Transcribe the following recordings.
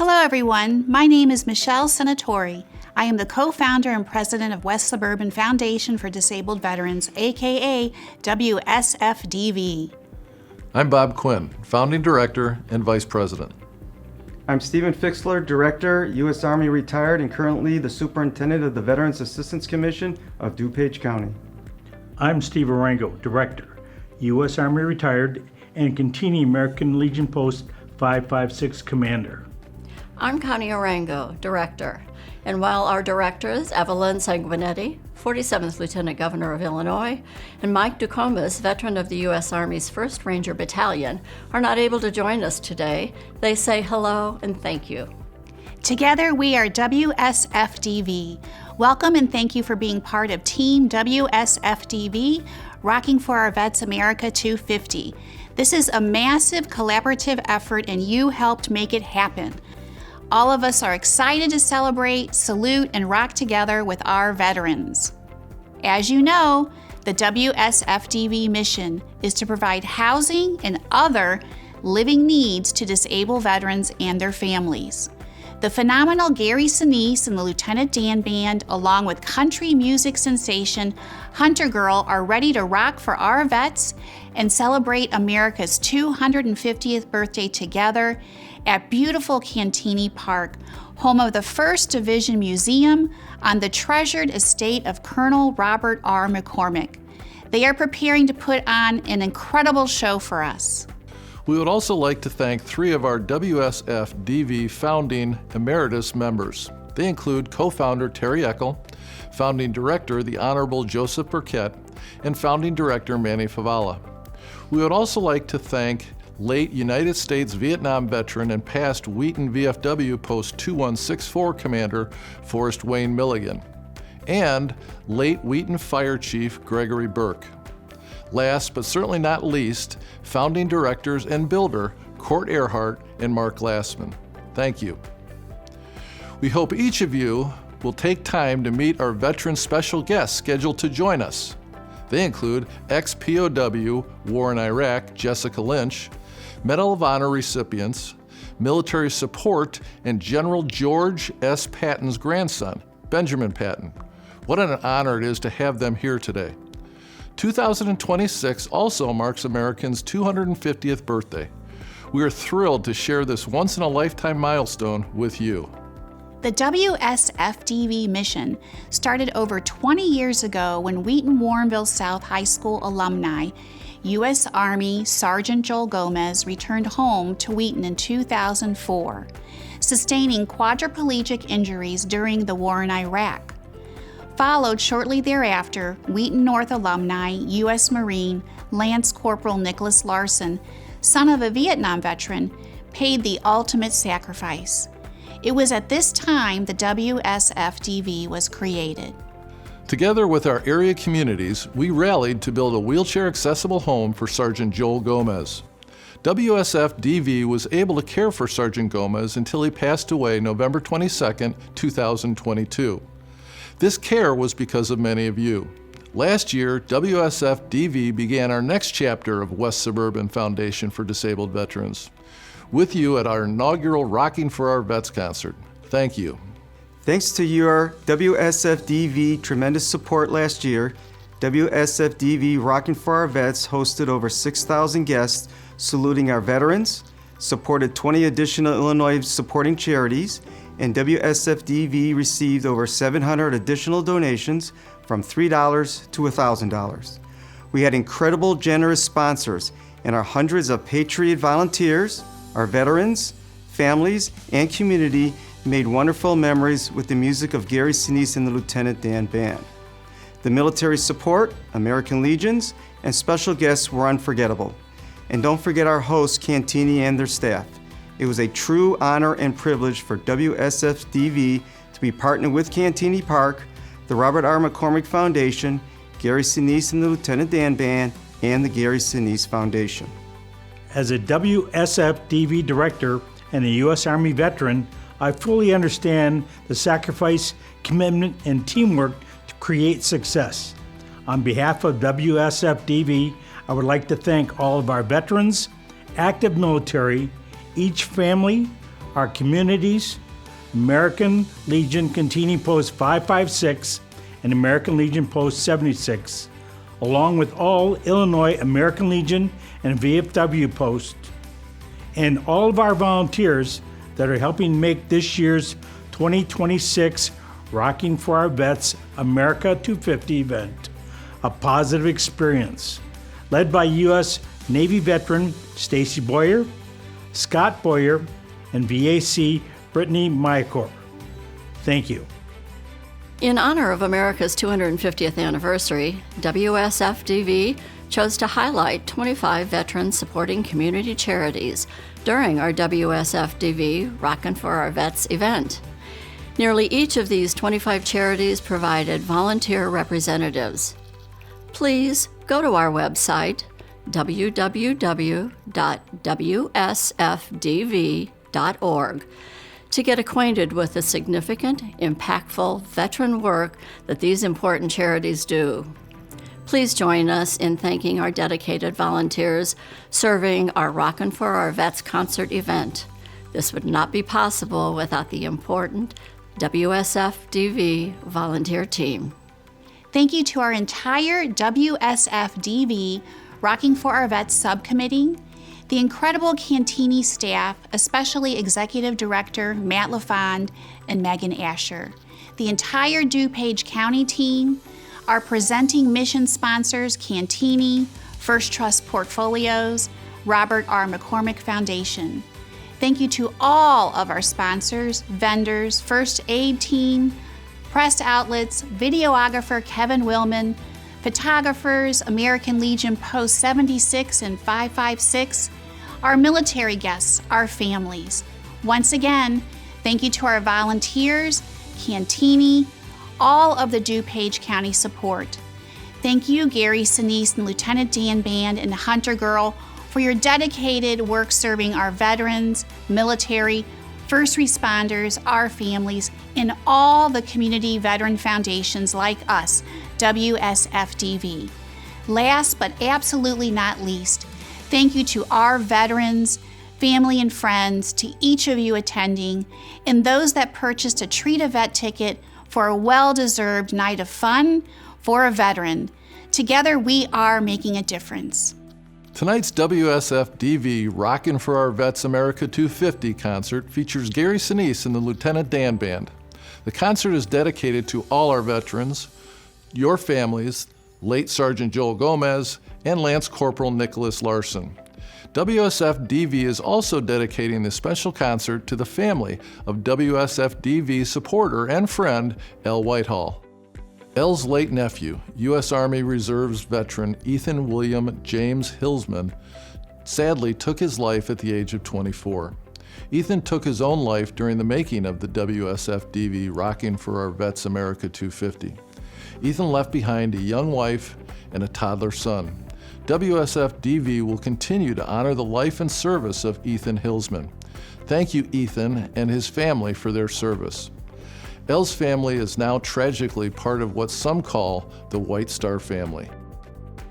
Hello everyone, my name is Michelle Senatori. I am the co-founder and president of West Suburban Foundation for Disabled Veterans, aka WSFDV. I'm Bob Quinn, founding director and vice president. I'm Stephen Fixler, Director, U.S. Army retired and currently the Superintendent of the Veterans Assistance Commission of DuPage County. I'm Steve Arango, Director, U.S. Army retired and continuing American Legion Post 556 Commander. I'm Connie Arango, Director, and while our directors, Evelyn Sanguinetti, 47th Lieutenant Governor of Illinois, and Mike Ducomas, veteran of the U.S. Army's 1st Ranger Battalion, are not able to join us today, they say hello and thank you. Together we are WSFDV. Welcome and thank you for being part of Team WSFDV, Rocking for Our Vets America 250. This is a massive collaborative effort and you helped make it happen. All of us are excited to celebrate, salute, and rock together with our veterans. As you know, the WSFDV mission is to provide housing and other living needs to disabled veterans and their families. The phenomenal Gary Sinise and the Lieutenant Dan Band, along with country music sensation Hunter Girl, are ready to rock for our vets and celebrate America's 250th birthday together at beautiful Cantini Park, home of the 1st Division Museum on the treasured estate of Colonel Robert R. McCormick. They are preparing to put on an incredible show for us. We would also like to thank 3 of our WSFDV founding emeritus members. They include co-founder Terry Eckel, founding director the Honorable Joseph Burkett, and founding director Manny Favala. We would also like to thank late United States Vietnam veteran and past Wheaton VFW Post 2164 Commander Forrest Wayne Milligan, and late Wheaton Fire Chief Gregory Burke. Last but certainly not least, founding directors and builder Court Earhart and Mark Glassman. Thank you. We hope each of you will take time to meet our veteran special guests scheduled to join us. They include ex-POW, War in Iraq, Jessica Lynch, Medal of Honor recipients, military support, and General George S. Patton's grandson, Benjamin Patton. What an honor it is to have them here today. 2026 also marks Americans' 250th birthday. We are thrilled to share this once-in-a-lifetime milestone with you. The WSFDV mission started over 20 years ago when Wheaton Warrenville South High School alumni U.S. Army Sergeant Joel Gomez returned home to Wheaton in 2004, sustaining quadriplegic injuries during the war in Iraq. Followed shortly thereafter, Wheaton North alumni U.S. Marine Lance Corporal Nicholas Larson, son of a Vietnam veteran, paid the ultimate sacrifice. It was at this time the WSFDV was created. Together with our area communities, we rallied to build a wheelchair-accessible home for Sergeant Joel Gomez. WSFDV was able to care for Sergeant Gomez until he passed away November 22, 2022. This care was because of many of you. Last year, WSFDV began our next chapter of West Suburban Foundation for Disabled Veterans, with you at our inaugural Rocking for Our Vets concert. Thank you. Thanks to your WSFDV tremendous support last year, WSFDV Rocking for Our Vets hosted over 6,000 guests saluting our veterans, supported 20 additional Illinois supporting charities, and WSFDV received over 700 additional donations from $3 to $1,000. We had incredible generous sponsors and our hundreds of Patriot volunteers, our veterans, families, and community made wonderful memories with the music of Gary Sinise and the Lieutenant Dan Band. The military support, American Legions, and special guests were unforgettable. And don't forget our hosts, Cantini and their staff. It was a true honor and privilege for WSFDV to be partnered with Cantini Park, the Robert R. McCormick Foundation, Gary Sinise and the Lieutenant Dan Band, and the Gary Sinise Foundation. As a WSFDV director and a U.S. Army veteran, I fully understand the sacrifice, commitment, and teamwork to create success. On behalf of WSFDV, I would like to thank all of our veterans, active military, each family, our communities, American Legion Cantini Post 556 and American Legion Post 76, along with all Illinois American Legion and VFW posts, and all of our volunteers that are helping make this year's 2026 Rocking for Our Vets America 250 event a positive experience. Led by U.S. Navy veteran Stacy Boyer, Scott Boyer, and VAC Brittany Mycor. Thank you. In honor of America's 250th anniversary, WSFDV chose to highlight 25 veterans supporting community charities during our WSFDV Rockin' for Our Vets event. Nearly each of these 25 charities provided volunteer representatives. Please go to our website, www.wsfdv.org, to get acquainted with the significant, impactful veteran work that these important charities do. Please join us in thanking our dedicated volunteers serving our Rockin' for Our Vets concert event. This would not be possible without the important WSFDV volunteer team. Thank you to our entire WSFDV Rocking for Our Vets subcommittee, the incredible Cantini staff, especially Executive Director Matt LaFond and Megan Asher, the entire DuPage County team, our presenting mission sponsors Cantini, First Trust Portfolios, Robert R. McCormick Foundation. Thank you to all of our sponsors, vendors, first aid team, press outlets, videographer Kevin Willman, photographers, American Legion Post 76 and 556, our military guests, our families. Once again, thank you to our volunteers, Cantini, all of the DuPage County support. Thank you, Gary Sinise and Lieutenant Dan Band and Hunter Girl, for your dedicated work serving our veterans, military, first responders, our families, and all the community veteran foundations like us, WSFDV. Last but absolutely not least, thank you to our veterans, family and friends, to each of you attending, and those that purchased a Treat a Vet ticket for a well-deserved night of fun for a veteran. Together we are making a difference. Tonight's WSFDV Rockin' for Our Vets America 250 concert features Gary Sinise and the Lieutenant Dan Band. The concert is dedicated to all our veterans, your families, late Sergeant Joel Gomez, and Lance Corporal Nicholas Larson. WSFDV is also dedicating this special concert to the family of WSFDV supporter and friend, Elle Whitehall. Elle's late nephew, U.S. Army Reserves veteran Ethan William James Hillsman, sadly took his life at the age of 24. Ethan took his own life during the making of the WSFDV Rocking for Our Vets America 250. Ethan left behind a young wife and a toddler son. WSFDV will continue to honor the life and service of Ethan Hillsman. Thank you, Ethan and his family, for their service. Elle's family is now tragically part of what some call the White Star family.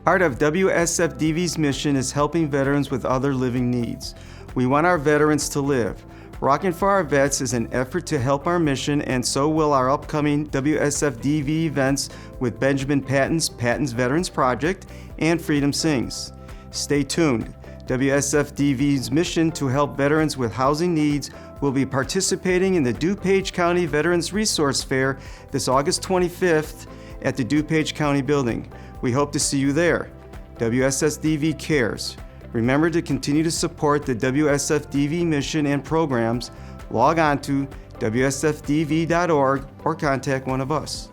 Part of WSFDV's mission is helping veterans with other living needs. We want our veterans to live. Rockin' for Our Vets is an effort to help our mission, and so will our upcoming WSFDV events with Benjamin Patton's Veterans Project and Freedom Sings. Stay tuned. WSFDV's mission to help veterans with housing needs will be participating in the DuPage County Veterans Resource Fair this August 25th at the DuPage County Building. We hope to see you there. WSFDV cares. Remember to continue to support the WSFDV mission and programs. Log on to WSFDV.org or contact one of us.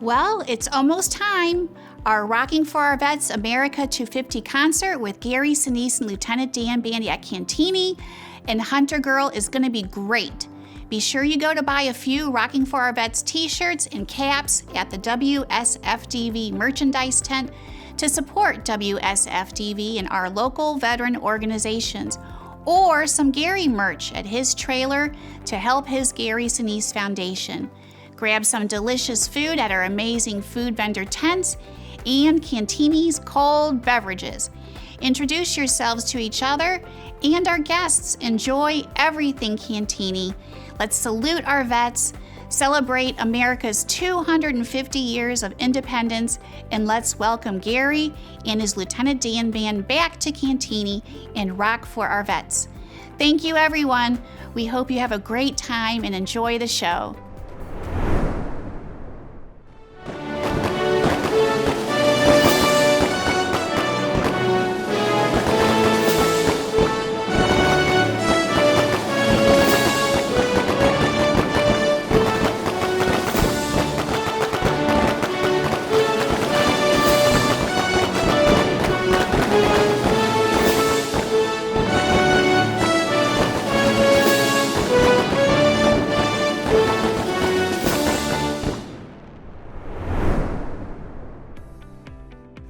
Well, it's almost time. Our Rocking for Our Vets America 250 concert with Gary Sinise and Lieutenant Dan Bandy at Cantini and Hunter Girl is going to be great. Be sure you go to buy a few Rocking for Our Vets t-shirts and caps at the WSFDV merchandise tent to support WSFDV and our local veteran organizations, or some Gary merch at his trailer to help his Gary Sinise Foundation. Grab some delicious food at our amazing food vendor tents and Cantini's cold beverages. Introduce yourselves to each other and our guests. Enjoy everything Cantini. Let's salute our vets, celebrate America's 250 years of independence, and let's welcome Gary and his Lieutenant Dan Band back to Cantini and rock for our vets. Thank you, everyone. We hope you have a great time and enjoy the show.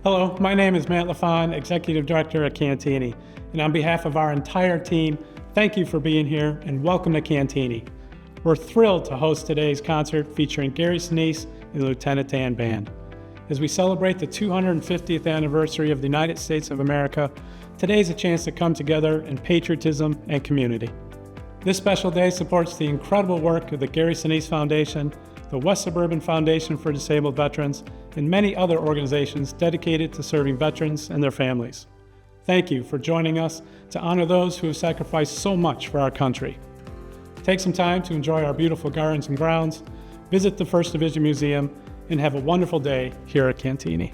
Hello, my name is Matt LaFawn, Executive Director at Cantini, and on behalf of our entire team, thank you for being here and welcome to Cantini. We're thrilled to host today's concert featuring Gary Sinise and the Lieutenant Dan Band. As we celebrate the 250th anniversary of the United States of America, today's a chance to come together in patriotism and community. This special day supports the incredible work of the Gary Sinise Foundation, the West Suburban Foundation for Disabled Veterans, and many other organizations dedicated to serving veterans and their families. Thank you for joining us to honor those who have sacrificed so much for our country. Take some time to enjoy our beautiful gardens and grounds, visit the First Division Museum, and have a wonderful day here at Cantini.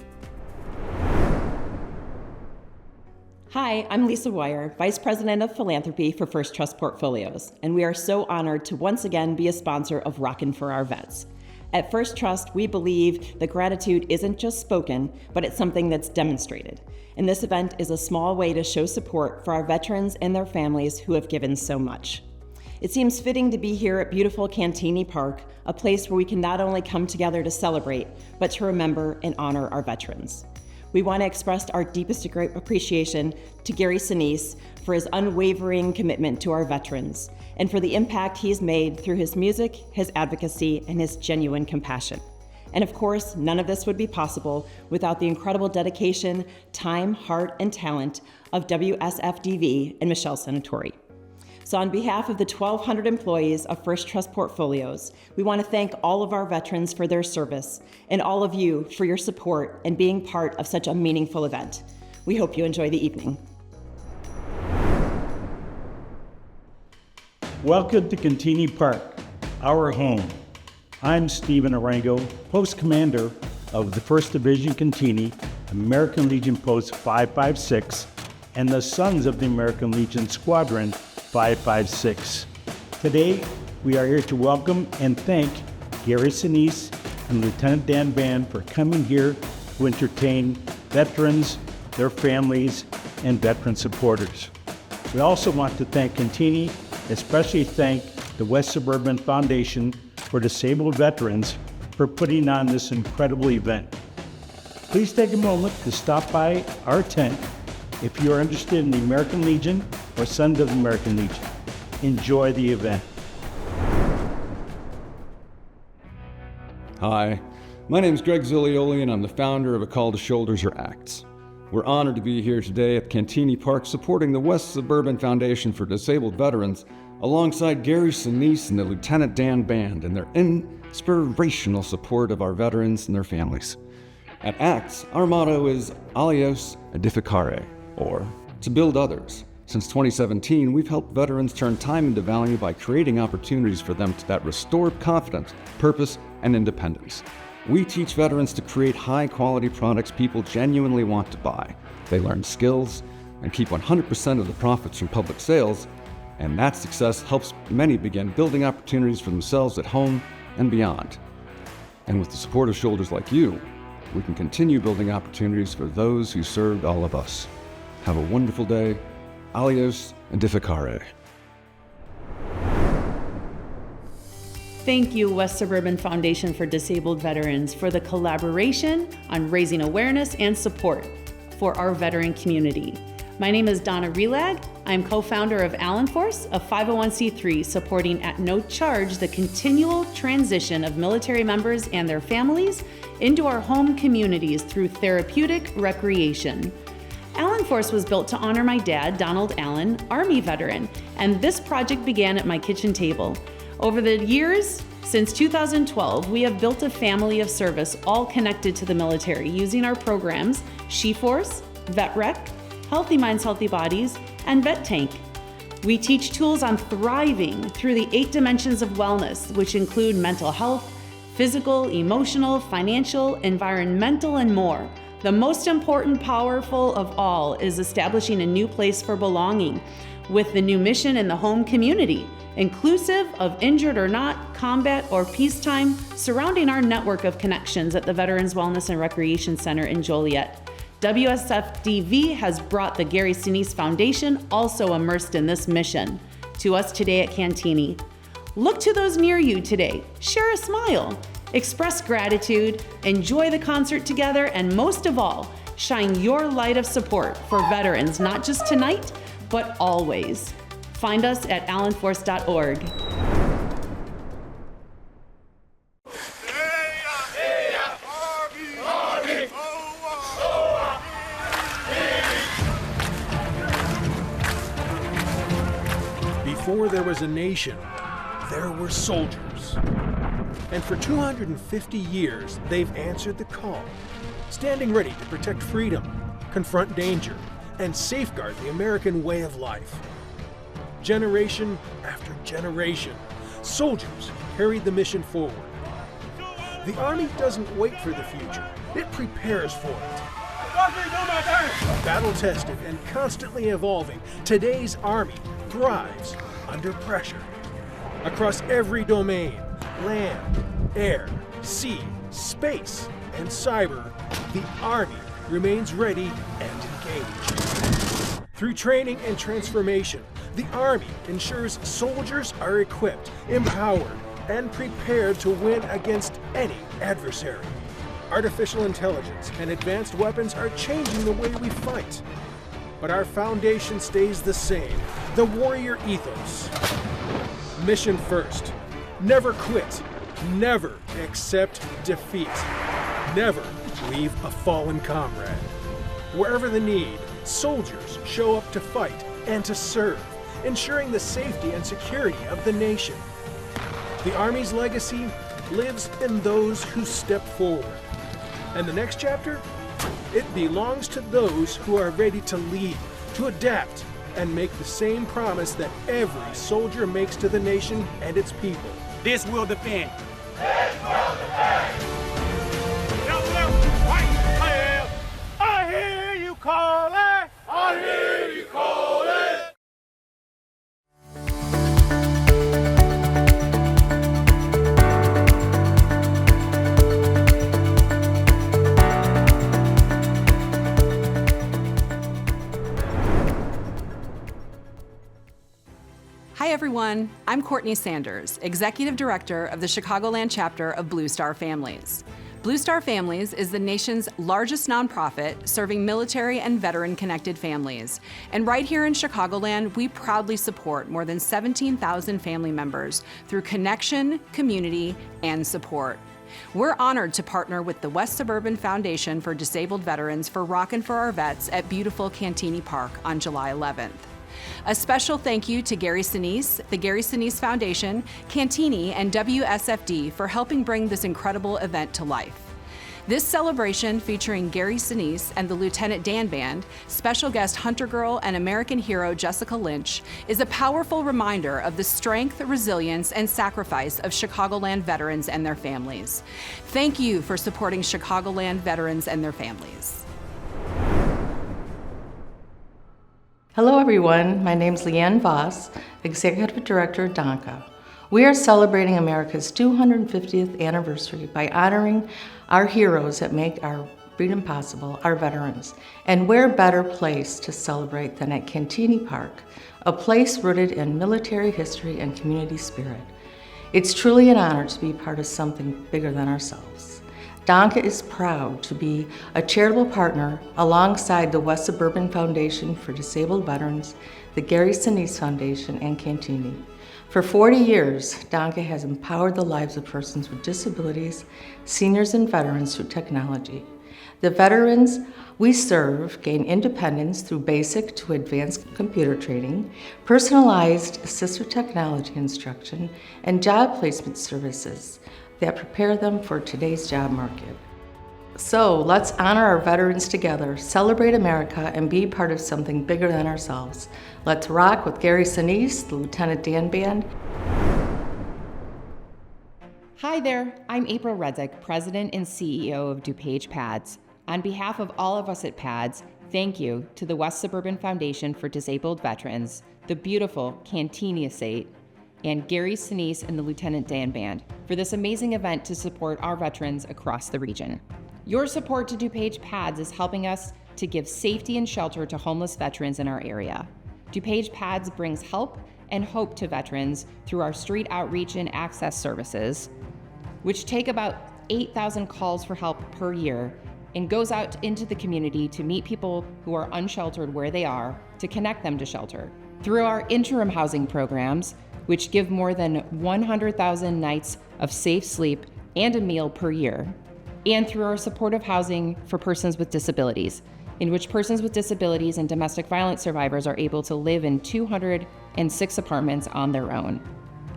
Hi, I'm Lisa Wire, Vice President of Philanthropy for First Trust Portfolios, and we are so honored to once again be a sponsor of Rockin' for Our Vets. At First Trust, we believe that gratitude isn't just spoken, but it's something that's demonstrated. And this event is a small way to show support for our veterans and their families who have given so much. It seems fitting to be here at beautiful Cantini Park, a place where we can not only come together to celebrate, but to remember and honor our veterans. We want to express our deepest appreciation to Gary Sinise for his unwavering commitment to our veterans and for the impact he's made through his music, his advocacy, and his genuine compassion. And of course, none of this would be possible without the incredible dedication, time, heart, and talent of WSFDV and Michelle Senatori. So on behalf of the 1,200 employees of First Trust Portfolios, we want to thank all of our veterans for their service and all of you for your support and being part of such a meaningful event. We hope you enjoy the evening. Welcome to Cantini Park, our home. I'm Stephen Arango, Post Commander of the 1st Division Cantini, American Legion Post 556, and the Sons of the American Legion Squadron 556. Today, we are here to welcome and thank Gary Sinise and Lieutenant Dan Band for coming here to entertain veterans, their families, and veteran supporters. We also want to thank Cantini, especially thank the West Suburban Foundation for Disabled Veterans for putting on this incredible event. Please take a moment to stop by our tent if you are interested in the American Legion or Sons of the American Legion. Enjoy the event. Hi, my name is Greg Zilioli and I'm the founder of A Call to Shoulders or ACTS. We're honored to be here today at Cantini Park supporting the West Suburban Foundation for Disabled Veterans alongside Gary Sinise and the Lieutenant Dan Band and their inspirational support of our veterans and their families. At ACTS, our motto is Alios Edificare, or to build others. Since 2017, we've helped veterans turn time into value by creating opportunities for them that restore confidence, purpose, and independence. We teach veterans to create high-quality products people genuinely want to buy. They learn skills and keep 100% of the profits from public sales, and that success helps many begin building opportunities for themselves at home and beyond. And with the support of shoulders like you, we can continue building opportunities for those who served all of us. Have a wonderful day. Alios Edificare. Thank you, West Suburban Foundation for Disabled Veterans, for the collaboration on raising awareness and support for our veteran community. My name is Donna Relag. I'm co-founder of Allen Force, a 501c3 supporting at no charge the continual transition of military members and their families into our home communities through therapeutic recreation. Allen Force was built to honor my dad, Donald Allen, Army veteran, and this project began at my kitchen table. Over the years, since 2012, we have built a family of service all connected to the military using our programs She-Force, Vet Rec, Healthy Minds, Healthy Bodies, and Vet Tank. We teach tools on thriving through the 8 dimensions of wellness, which include mental health, physical, emotional, financial, environmental, and more. The most important, powerful of all is establishing a new place for belonging with the new mission in the home community, inclusive of injured or not, combat or peacetime, surrounding our network of connections at the Veterans Wellness and Recreation Center in Joliet. WSFDV has brought the Gary Sinise Foundation, also immersed in this mission, to us today at Cantini. Look to those near you today. Share a smile. Express gratitude. Enjoy the concert together. And most of all, shine your light of support for veterans, not just tonight, but always. Find us at allenforce.org. Before there was a nation, there were soldiers. And for 250 years, they've answered the call, standing ready to protect freedom, confront danger, and safeguard the American way of life. Generation after generation, soldiers carried the mission forward. The Army doesn't wait for the future, it prepares for it. Battle-tested and constantly evolving, today's Army thrives under pressure. Across every domain, land, air, sea, space, and cyber, the Army remains ready and engaged. Through training and transformation, the Army ensures soldiers are equipped, empowered, and prepared to win against any adversary. Artificial intelligence and advanced weapons are changing the way we fight. But our foundation stays the same, the warrior ethos. Mission first. Never quit. Never accept defeat. Never leave a fallen comrade. Wherever the need, soldiers show up to fight and to serve, ensuring the safety and security of the nation. The Army's legacy lives in those who step forward. And the next chapter? It belongs to those who are ready to lead, to adapt, and make the same promise that every soldier makes to the nation and its people. This will defend. I hear you calling. I hear you calling. Hi everyone, I'm Courtney Sanders, Executive Director of the Chicagoland chapter of Blue Star Families. Blue Star Families is the nation's largest nonprofit serving military and veteran-connected families. And right here in Chicagoland, we proudly support more than 17,000 family members through connection, community, and support. We're honored to partner with the West Suburban Foundation for Disabled Veterans for Rockin' for Our Vets at beautiful Cantini Park on July 11th. A special thank you to Gary Sinise, the Gary Sinise Foundation, Cantini, and WSFD for helping bring this incredible event to life. This celebration, featuring Gary Sinise and the Lieutenant Dan Band, special guest Hunter Girl and American hero Jessica Lynch, is a powerful reminder of the strength, resilience, and sacrifice of Chicagoland veterans and their families. Thank you for supporting Chicagoland veterans and their families. Hello everyone, my name is Leanne Voss, Executive Director at DONCA. We are celebrating America's 250th anniversary by honoring our heroes that make our freedom possible, our veterans. And where better place to celebrate than at Cantini Park, a place rooted in military history and community spirit. It's truly an honor to be part of something bigger than ourselves. DONCA is proud to be a charitable partner alongside the West Suburban Foundation for Disabled Veterans, the Gary Sinise Foundation, and Cantini. For 40 years, DONCA has empowered the lives of persons with disabilities, seniors, and veterans through technology. The veterans we serve gain independence through basic to advanced computer training, personalized assistive technology instruction, and job placement services that prepare them for today's job market. So let's honor our veterans together, celebrate America, and be part of something bigger than ourselves. Let's rock with Gary Sinise, the Lieutenant Dan Band. Hi there, I'm April Redzik, President and CEO of DuPage PADS. On behalf of all of us at PADS, thank you to the West Suburban Foundation for Disabled Veterans, the beautiful Cantini Estate, and Gary Sinise and the Lieutenant Dan Band for this amazing event to support our veterans across the region. Your support to DuPage PADS is helping us to give safety and shelter to homeless veterans in our area. DuPage PADS brings help and hope to veterans through our street outreach and access services, which take about 8,000 calls for help per year and goes out into the community to meet people who are unsheltered where they are, to connect them to shelter. Through our interim housing programs, which give more than 100,000 nights of safe sleep and a meal per year, and through our supportive housing for persons with disabilities, in which persons with disabilities and domestic violence survivors are able to live in 206 apartments on their own.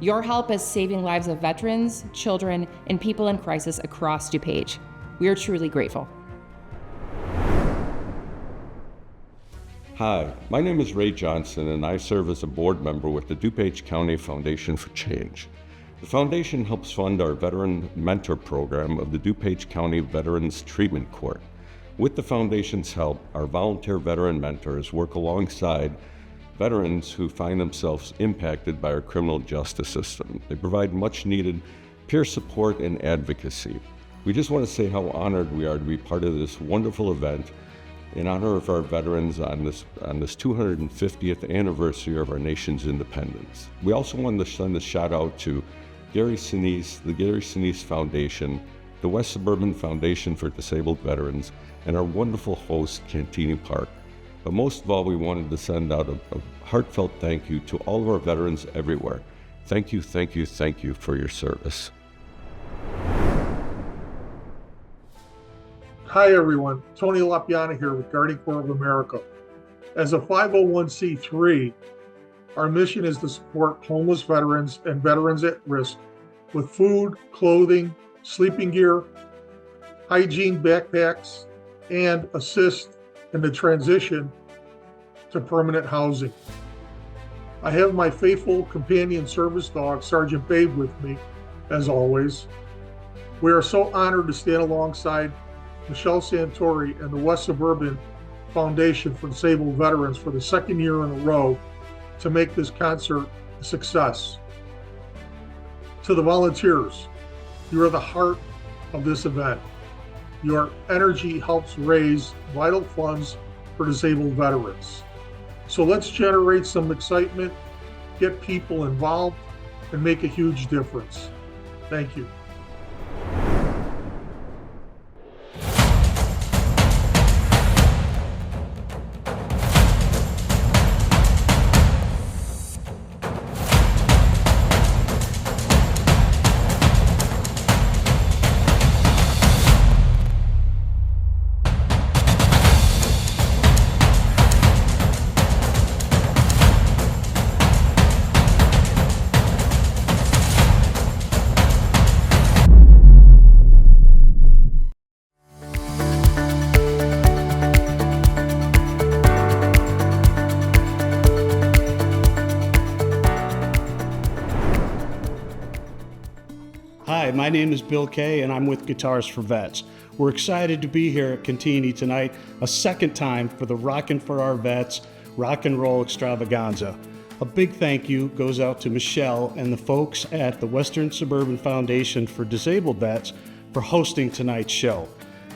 Your help is saving lives of veterans, children, and people in crisis across DuPage. We are truly grateful. Hi, my name is Ray Johnson, and I serve as a board member with the DuPage County Foundation for Change. The foundation helps fund our Veteran Mentor Program of the DuPage County Veterans Treatment Court. With the foundation's help, our volunteer veteran mentors work alongside veterans who find themselves impacted by our criminal justice system. They provide much needed peer support and advocacy. We just want to say how honored we are to be part of this wonderful event in honor of our veterans on this 250th anniversary of our nation's independence. We also wanted to send a shout out to Gary Sinise, the Gary Sinise Foundation, the West Suburban Foundation for Disabled Veterans, and our wonderful host, Cantini Park. But most of all, we wanted to send out a heartfelt thank you to all of our veterans everywhere. Thank you, thank you, thank you for your service. Hi everyone, Tony Lapiana here with Guardian Corps of America. As a 501c3, our mission is to support homeless veterans and veterans at risk with food, clothing, sleeping gear, hygiene backpacks, and assist in the transition to permanent housing. I have my faithful companion service dog, Sergeant Babe, with me, as always. We are so honored to stand alongside Michelle Santori and the West Suburban Foundation for Disabled Veterans for the second year in a row to make this concert a success. To the volunteers, you are the heart of this event. Your energy helps raise vital funds for disabled veterans. So let's generate some excitement, get people involved, and make a huge difference. Thank you. Hi, my name is Bill Kay, and I'm with Guitars for Vets. We're excited to be here at Cantini tonight, a second time for the Rockin' for Our Vets Rock and Roll Extravaganza. A big thank you goes out to Michelle and the folks at the Western Suburban Foundation for Disabled Vets for hosting tonight's show.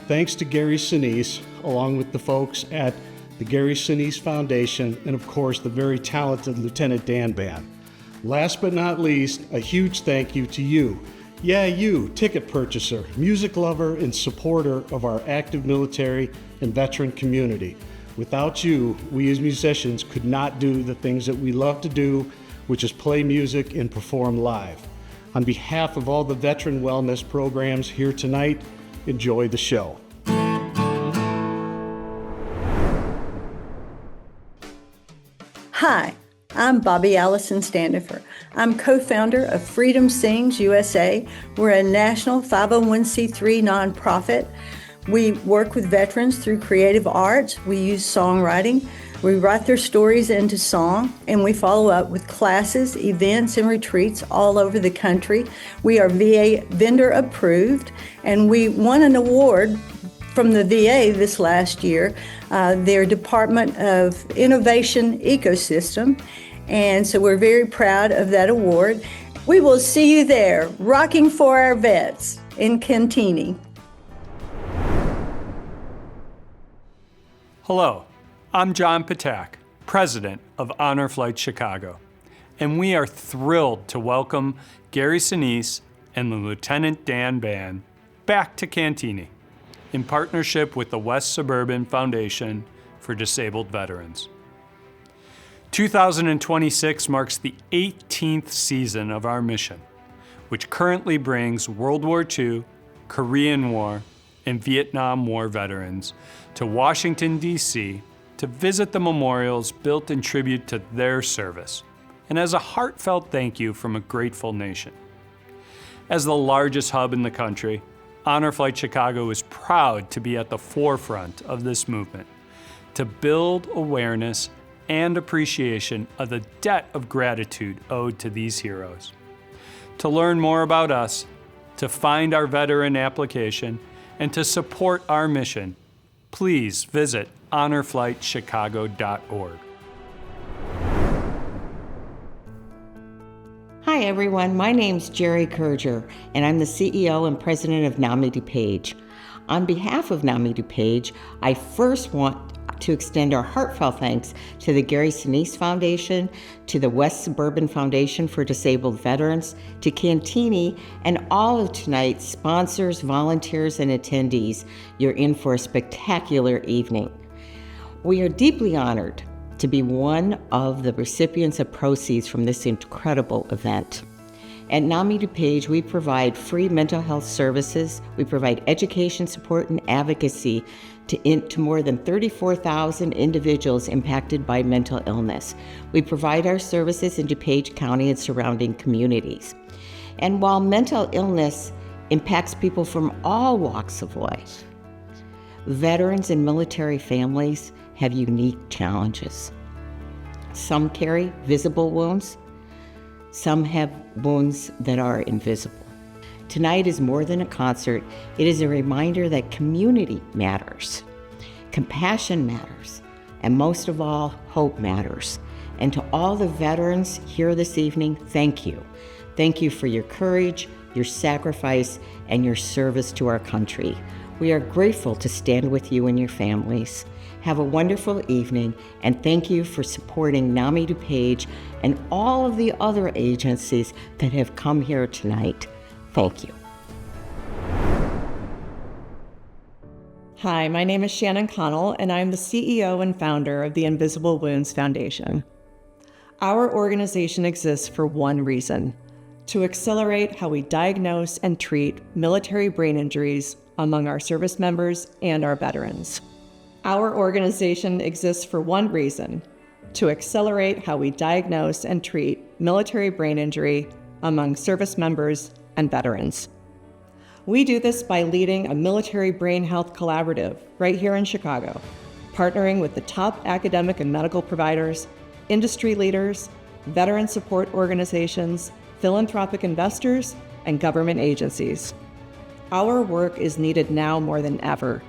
Thanks to Gary Sinise, along with the folks at the Gary Sinise Foundation, and of course the very talented Lieutenant Dan Band. Last but not least, a huge thank you to you. Yeah, you, ticket purchaser, music lover, and supporter of our active military and veteran community. Without you, we as musicians could not do the things that we love to do, which is play music and perform live. On behalf of all the veteran wellness programs here tonight, enjoy the show. Hi, I'm Bobby Allison Standifer. I'm co-founder of Freedom Sings USA. We're a national 501c3 nonprofit. We work with veterans through creative arts. We use songwriting. We write their stories into song, and we follow up with classes, events, and retreats all over the country. We are VA vendor approved, and we won an award from the VA this last year, their Department of Innovation Ecosystem. And so we're very proud of that award. We will see you there, rocking for our vets in Cantigny. Hello, I'm John Patak, President of Honor Flight Chicago, and we are thrilled to welcome Gary Sinise and Lieutenant Dan Ban back to Cantigny in partnership with the West Suburban Foundation for Disabled Veterans. 2026 marks the 18th season of our mission, which currently brings World War II, Korean War, and Vietnam War veterans to Washington, D.C. to visit the memorials built in tribute to their service, and as a heartfelt thank you from a grateful nation. As the largest hub in the country, Honor Flight Chicago is proud to be at the forefront of this movement, to build awareness and appreciation of the debt of gratitude owed to these heroes. To learn more about us, to find our veteran application, and to support our mission, please visit honorflightchicago.org. Hi everyone, my name's Jerry Kurger, and I'm the CEO and President of NAMI DuPage. On behalf of NAMI DuPage, I first want to extend our heartfelt thanks to the Gary Sinise Foundation, to the West Suburban Foundation for Disabled Veterans, to Cantigny, and all of tonight's sponsors, volunteers, and attendees. You're in for a spectacular evening. We are deeply honored to be one of the recipients of proceeds from this incredible event. At NAMI DuPage, we provide free mental health services, we provide education support and advocacy to more than 34,000 individuals impacted by mental illness. We provide our services in DuPage County and surrounding communities. And while mental illness impacts people from all walks of life, veterans and military families have unique challenges. Some carry visible wounds, some have wounds that are invisible. Tonight is more than a concert. It is a reminder that community matters, compassion matters, and most of all, hope matters. And to all the veterans here this evening, thank you. Thank you for your courage, your sacrifice, and your service to our country. We are grateful to stand with you and your families. Have a wonderful evening, and thank you for supporting NAMI DuPage and all of the other agencies that have come here tonight. Thank you. Hi, my name is Shannon Connell, and I'm the CEO and founder of the Invisible Wounds Foundation. Our organization exists for one reason: to accelerate how we diagnose and treat military brain injuries among our service members and our veterans. Our organization exists for one reason: to accelerate how we diagnose and treat military brain injury among service members and veterans. We do this by leading a military brain health collaborative right here in Chicago, partnering with the top academic and medical providers, industry leaders, veteran support organizations, philanthropic investors, and government agencies. Our work is needed now more than ever.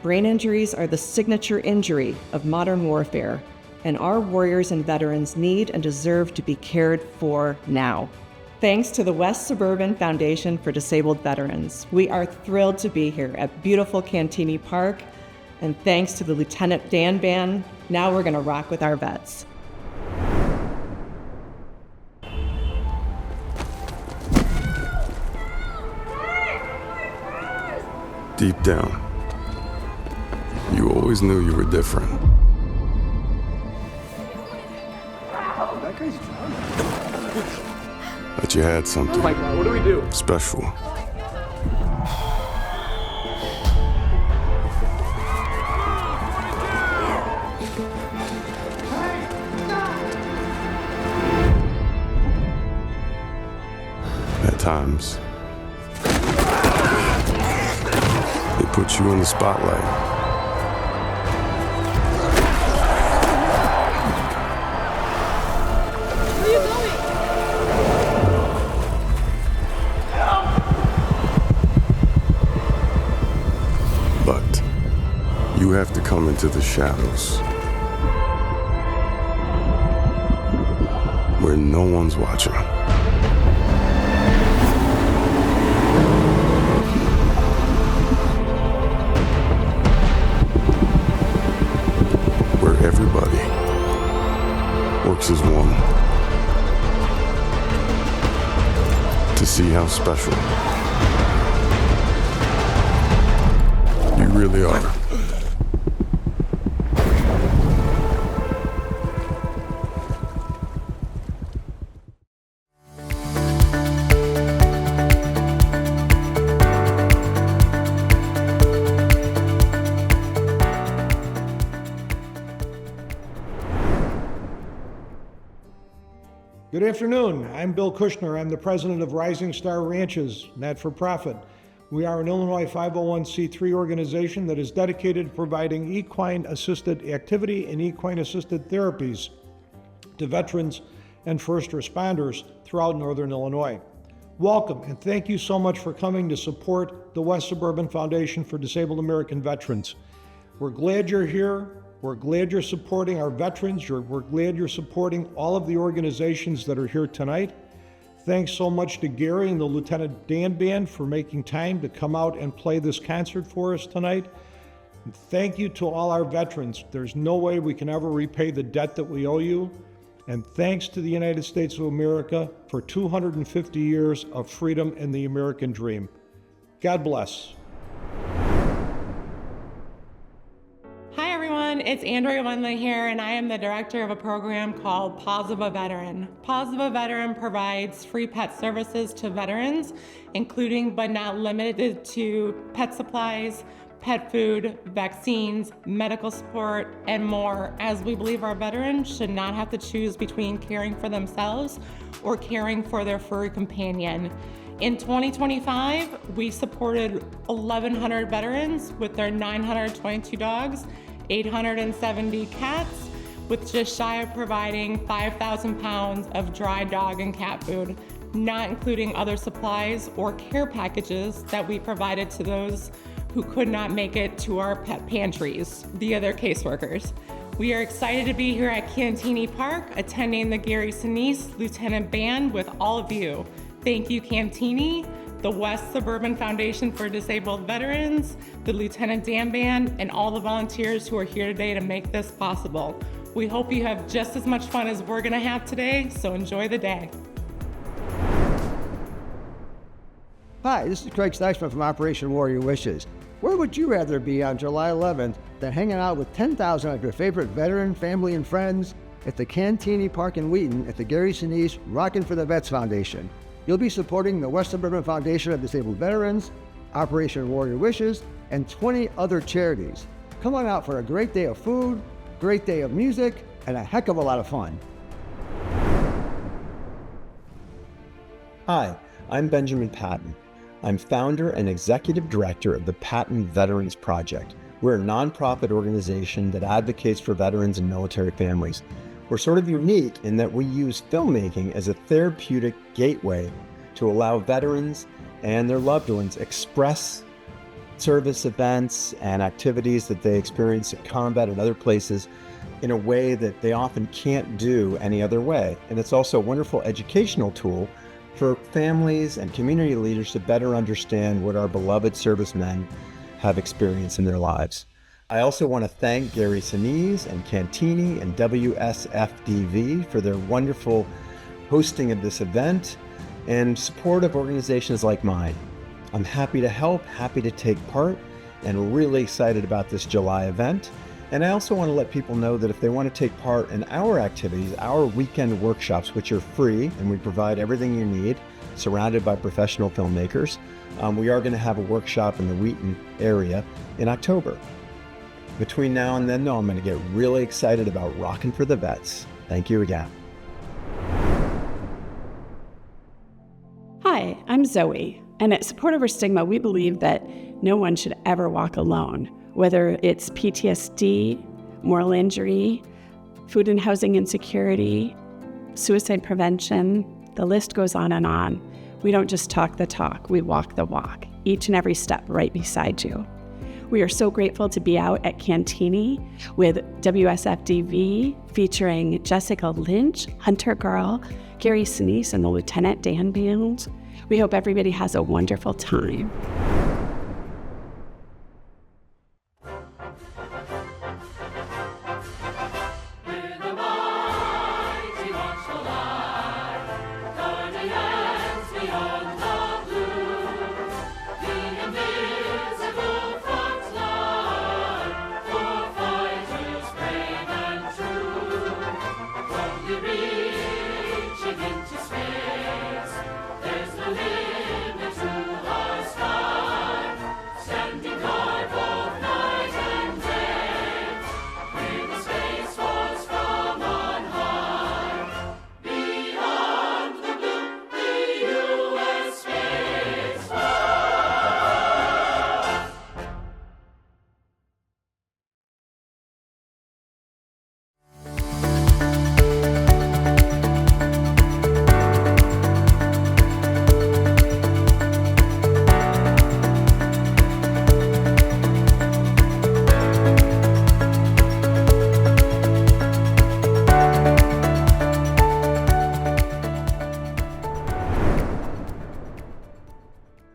Brain injuries are the signature injury of modern warfare, and our warriors and veterans need and deserve to be cared for now. Thanks to the West Suburban Foundation for Disabled Veterans, we are thrilled to be here at beautiful Cantigny Park, and thanks to the Lieutenant Dan Ban, now we're gonna rock with our vets. Deep down, you always knew you were different. That guy's drunk. That you had something. Oh my God, what do we do? Special. Sometimes they put you in the spotlight. Where are you going? But you have to come into the shadows, where no one's watching. Where everybody works as one to see how special you really are. Good afternoon. I'm Bill Kushner. I'm the president of Rising Star Ranches, not-for-profit. We are an Illinois 501c3 organization that is dedicated to providing equine-assisted activity and equine-assisted therapies to veterans and first responders throughout Northern Illinois. Welcome, and thank you so much for coming to support the West Suburban Foundation for Disabled American Veterans. We're glad you're here. We're glad you're supporting our veterans. We're glad you're supporting all of the organizations that are here tonight. Thanks so much to Gary and the Lieutenant Dan Band for making time to come out and play this concert for us tonight. And thank you to all our veterans. There's no way we can ever repay the debt that we owe you. And thanks to the United States of America for 250 years of freedom and the American dream. God bless. Hi everyone, it's Andrea Wendley here, and I am the director of a program called Paws of a Veteran. Paws of a Veteran provides free pet services to veterans, including but not limited to pet supplies, pet food, vaccines, medical support, and more, as we believe our veterans should not have to choose between caring for themselves or caring for their furry companion. In 2025, we supported 1,100 veterans with their 922 dogs, 870 cats, with just shy of providing 5,000 pounds of dry dog and cat food, not including other supplies or care packages that we provided to those who could not make it to our pet pantries via their caseworkers. We are excited to be here at Cantini Park, attending the Gary Sinise Lieutenant Band with all of you. Thank you, Cantini, the West Suburban Foundation for Disabled Veterans, the Lieutenant Dan Band, and all the volunteers who are here today to make this possible. We hope you have just as much fun as we're gonna have today, so enjoy the day. Hi, this is Craig Steichman from Operation Warrior Wishes. Where would you rather be on July 11th than hanging out with 10,000 of your favorite veteran, family, and friends at the Cantini Park in Wheaton at the Gary Sinise Rockin' for the Vets Foundation? You'll be supporting the West Suburban Foundation of Disabled Veterans, Operation Warrior Wishes, and 20 other charities. Come on out for a great day of food, great day of music, and a heck of a lot of fun. Hi, I'm Benjamin Patton. I'm founder and executive director of the Patton Veterans Project. We're a nonprofit organization that advocates for veterans and military families. We're sort of unique in that we use filmmaking as a therapeutic gateway to allow veterans and their loved ones express service events and activities that they experience at combat and other places in a way that they often can't do any other way. And it's also a wonderful educational tool for families and community leaders to better understand what our beloved servicemen have experienced in their lives. I also want to thank Gary Sinise and Cantini and WSFDV for their wonderful hosting of this event and support of organizations like mine. I'm happy to help, happy to take part, and really excited about this July event. And I also want to let people know that if they want to take part in our activities, our weekend workshops, which are free, and we provide everything you need, surrounded by professional filmmakers, we are going to have a workshop in the Wheaton area in October. Between now and then, though, I'm going to get really excited about Rockin' for the Vets. Thank you again. Hi, Hi, I'm Zoe, and at Support Over Stigma, we believe that no one should ever walk alone, whether it's PTSD, moral injury, food and housing insecurity, suicide prevention, the list goes on and on. We don't just talk the talk, we walk the walk, each and every step right beside you. We are so grateful to be out at Cantini with WSFDV featuring Jessica Lynch, Hunter Girl, Gary Sinise, and the Lieutenant Dan Band. We hope everybody has a wonderful time.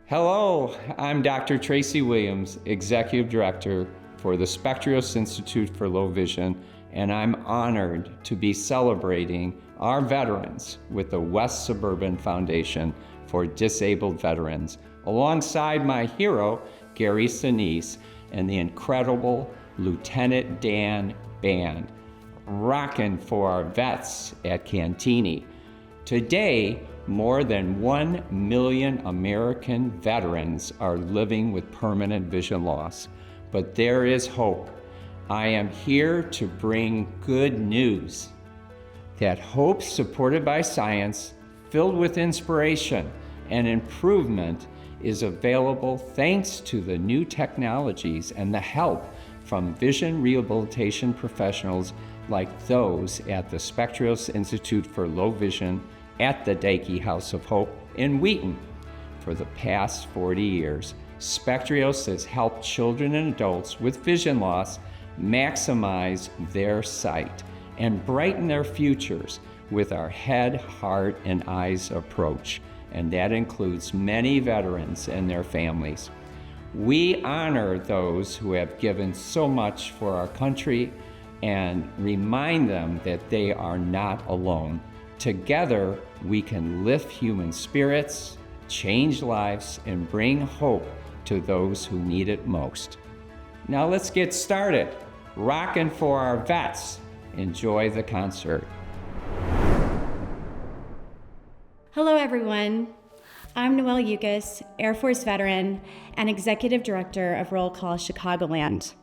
Hello, I'm Dr. Tracy Williams, Executive Director for the Spectrios Institute for Low Vision, and I'm honored to be celebrating our veterans with the West Suburban Foundation for Disabled Veterans, alongside my hero, Gary Sinise, and the incredible Lieutenant Dan Band, rockin' for our vets at Cantini. Today, more than 1 million American veterans are living with permanent vision loss, but there is hope. I am here to bring good news. That hope supported by science, filled with inspiration and improvement, is available thanks to the new technologies and the help from vision rehabilitation professionals like those at the Spectrios Institute for Low Vision at the Daikie House of Hope in Wheaton. For the past 40 years, Spectrios has helped children and adults with vision loss maximize their sight and brighten their futures with our head, heart, and eyes approach, and that includes many veterans and their families. We honor those who have given so much for our country and remind them that they are not alone. Together, we can lift human spirits, change lives, and bring hope to those who need it most. Now let's get started. Rockin' for our vets. Enjoy the concert. Hello, everyone. I'm Noelle Yukas, Air Force veteran and Executive Director of Roll Call Chicagoland,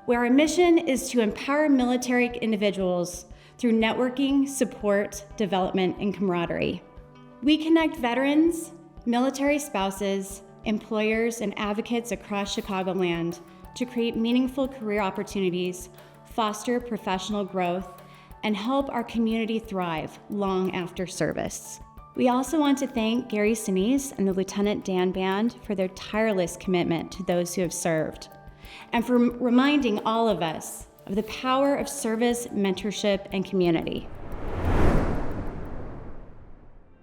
where our mission is to empower military individuals through networking, support, development, and camaraderie. We connect veterans, military spouses, employers, and advocates across Chicagoland to create meaningful career opportunities, foster professional growth, and help our community thrive long after service. We also want to thank Gary Sinise and the Lieutenant Dan Band for their tireless commitment to those who have served, and for reminding all of us of the power of service, mentorship, and community.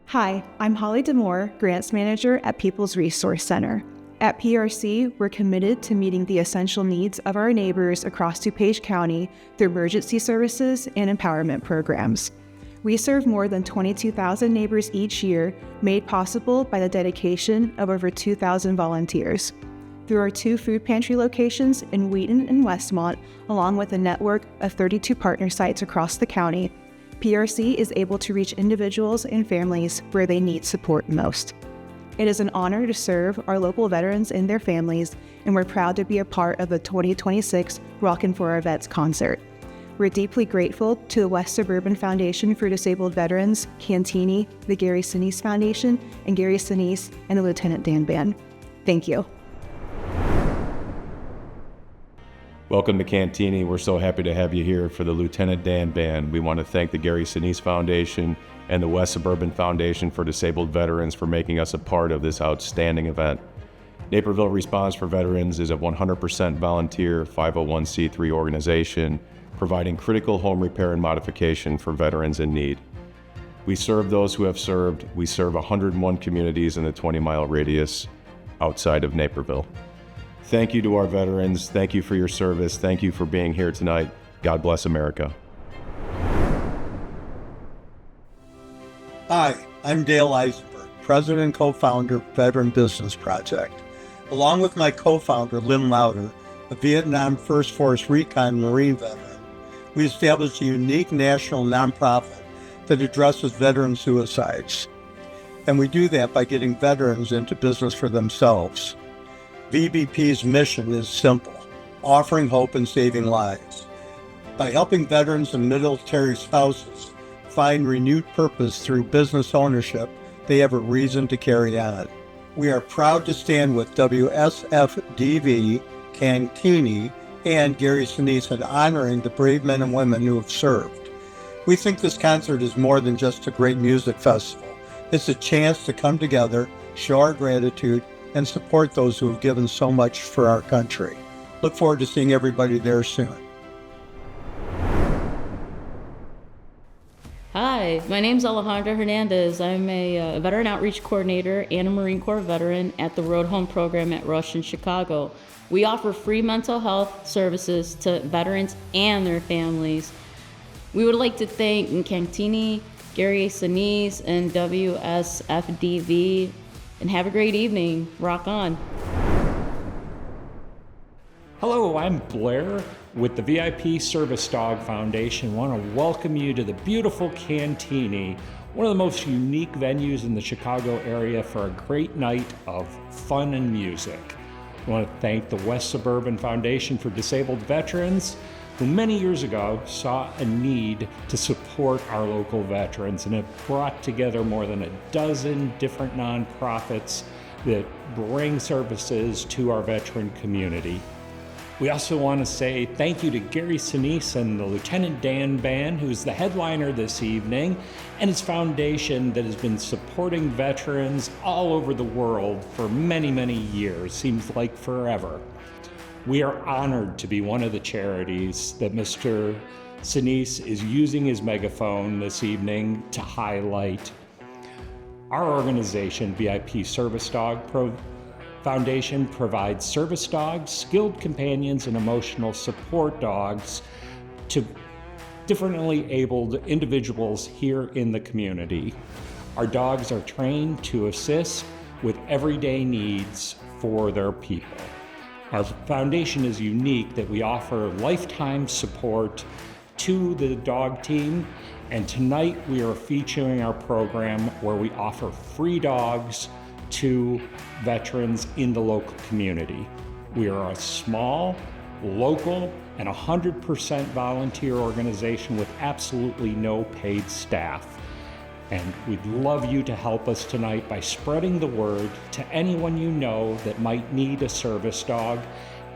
Hi, I'm Holly Demore, Grants Manager at People's Resource Center. At PRC, we're committed to meeting the essential needs of our neighbors across DuPage County through emergency services and empowerment programs. We serve more than 22,000 neighbors each year, made possible by the dedication of over 2,000 volunteers. Through our 2 food pantry locations in Wheaton and Westmont, along with a network of 32 partner sites across the county, PRC is able to reach individuals and families where they need support most. It is an honor to serve our local veterans and their families, and we're proud to be a part of the 2026 Rockin' for Our Vets concert. We're deeply grateful to the West Suburban Foundation for Disabled Veterans, Cantini, the Gary Sinise Foundation, and Gary Sinise and the Lieutenant Dan Band. Thank you. Welcome to Cantini. We're so happy to have you here for the Lieutenant Dan Band. We want to thank the Gary Sinise Foundation and the West Suburban Foundation for Disabled Veterans for making us a part of this outstanding event. Naperville Response for Veterans is a 100% volunteer 501c3 organization providing critical home repair and modification for veterans in need. We serve those who have served. We serve 101 communities in the 20-mile radius outside of Naperville. Thank you to our veterans. Thank you for your service. Thank you for being here tonight. God bless America. Hi, I'm Dale Eisenberg, President and co-founder of Veteran Business Project. Along with my co-founder, Lynn Lauder, a Vietnam First Force Recon Marine veteran, we established a unique national nonprofit that addresses veteran suicides. And we do that by getting veterans into business for themselves. VBP's mission is simple, offering hope and saving lives. By helping veterans and military spouses find renewed purpose through business ownership, they have a reason to carry on. We are proud to stand with WSFDV, Cantini, and Gary Sinise in honoring the brave men and women who have served. We think this concert is more than just a great music festival. It's a chance to come together, show our gratitude, and support those who have given so much for our country. Look forward to seeing everybody there soon. Hi, my name's Alejandra Hernandez. I'm a Veteran Outreach Coordinator and a Marine Corps veteran at the Road Home program at Rush in Chicago. We offer free mental health services to veterans and their families. We would like to thank Cantini, Gary Sinise, and WSFDV, and have a great evening. Rock on. Hello, I'm Blair with the VIP Service Dog Foundation. I want to welcome you to the beautiful Cantini, one of the most unique venues in the Chicago area for a great night of fun and music. I want to thank the West Suburban Foundation for Disabled Veterans, who many years ago saw a need to support our local veterans and have brought together more than a dozen different nonprofits that bring services to our veteran community. We also want to say thank you to Gary Sinise and the Lieutenant Dan Band, who's the headliner this evening, and his foundation that has been supporting veterans all over the world for many, many years, seems like forever. We are honored to be one of the charities that Mr. Sinise is using his megaphone this evening to highlight. Our organization, VIP Service Dog Foundation, provides service dogs, skilled companions, and emotional support dogs to differently abled individuals here in the community. Our dogs are trained to assist with everyday needs for their people. Our foundation is unique that we offer lifetime support to the dog team, and tonight we are featuring our program where we offer free dogs to veterans in the local community. We are a small, local, and 100% volunteer organization with absolutely no paid staff. And we'd love you to help us tonight by spreading the word to anyone you know that might need a service dog,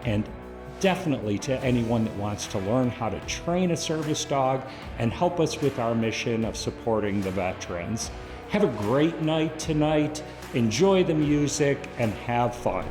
and definitely to anyone that wants to learn how to train a service dog and help us with our mission of supporting the veterans. Have a great night tonight, enjoy the music, and have fun.